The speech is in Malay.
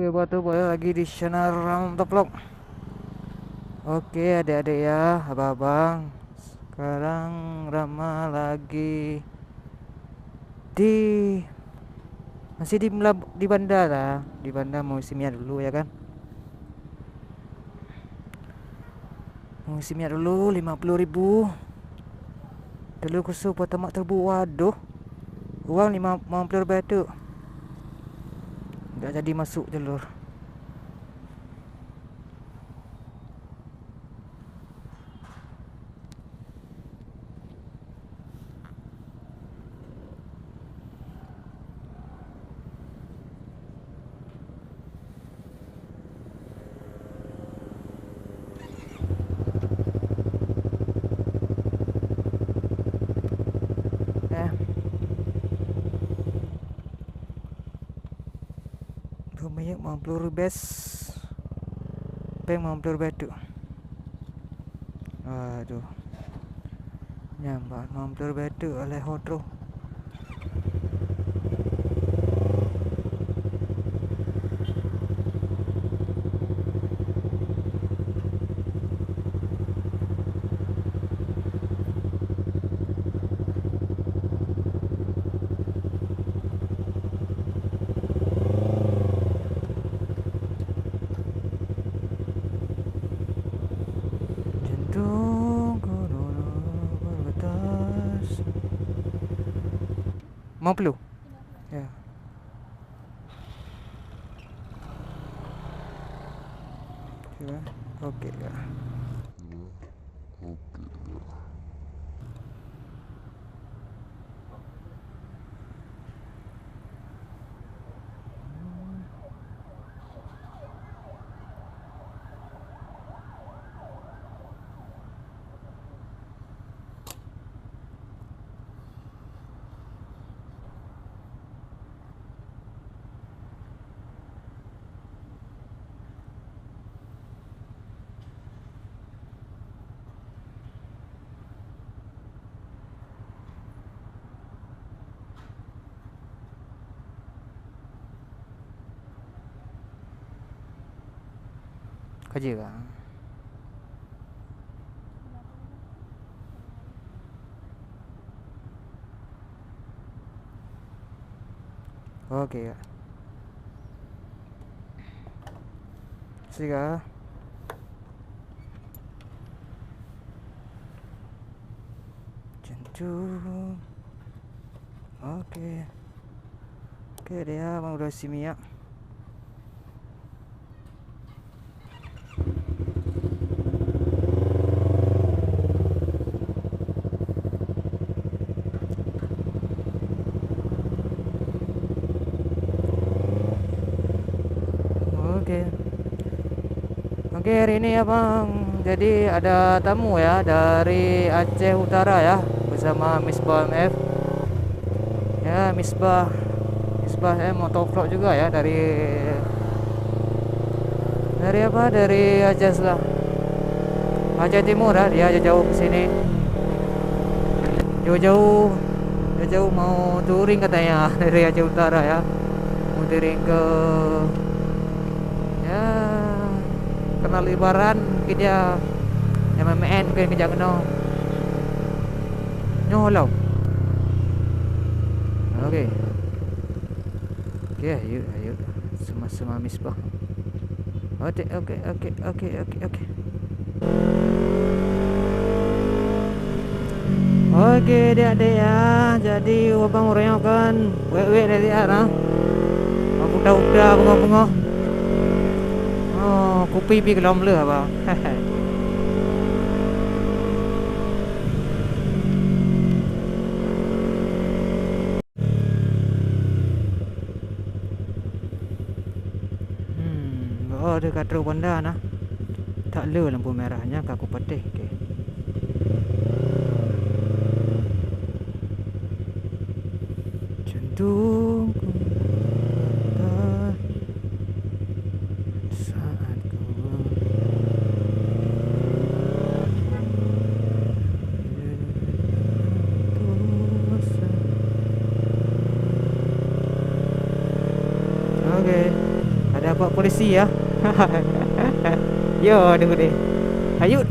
Oke, batu boleh lagi di channel Ramto Vlog. Oke, adik-adik ya, abang-abang. Sekarang Rama lagi di masih di bandara. Di bandara musimnya dulu ya kan. Musimnya dulu 50.000. Dulu kusu pertama terbu, waduh. Uang 50 ribu itu. Enggak jadi masuk jalur. Eh, banyak 50 ribu bes. Peng 50 ribu itu. Aduh. Nyambat 50 ribu itu oleh hotro. Jantung bergetar. Mau perlu? Ya. Coba. Oke ya. Kerja kan? Oke ya. Siga. Jantung. Oke. Oke dia mau udah simia. Oke. Oke, hari ini ya Bang. Jadi ada tamu ya dari Aceh Utara ya, bersama Misbah MF. Ya, Misbah motovlog juga ya dari apa? Dari Aceh lah. Aceh Timur ya, dia jauh ke sini. Jauh-jauh. Dia jauh mau touring katanya dari Aceh Utara ya. Mau touring ke ya kenal Libaran mungkin dia MMN mungkin ke Jangan Nyolau. Oke. Oke, ayo sama Misbah. Oke. Oke, adik-adik ya. Jadi abang orangnya kan wewe dari arah. Aku udah bunga-bunga. Oh, kopi pi kelom le abang. Oh, dekat Truk Bandar nah. Tak le lampu merahnya kaku putih. Okey. Jantungku bergetar saat Oke, ada Pak polisi ya. Yo, aduh deh. Ayo.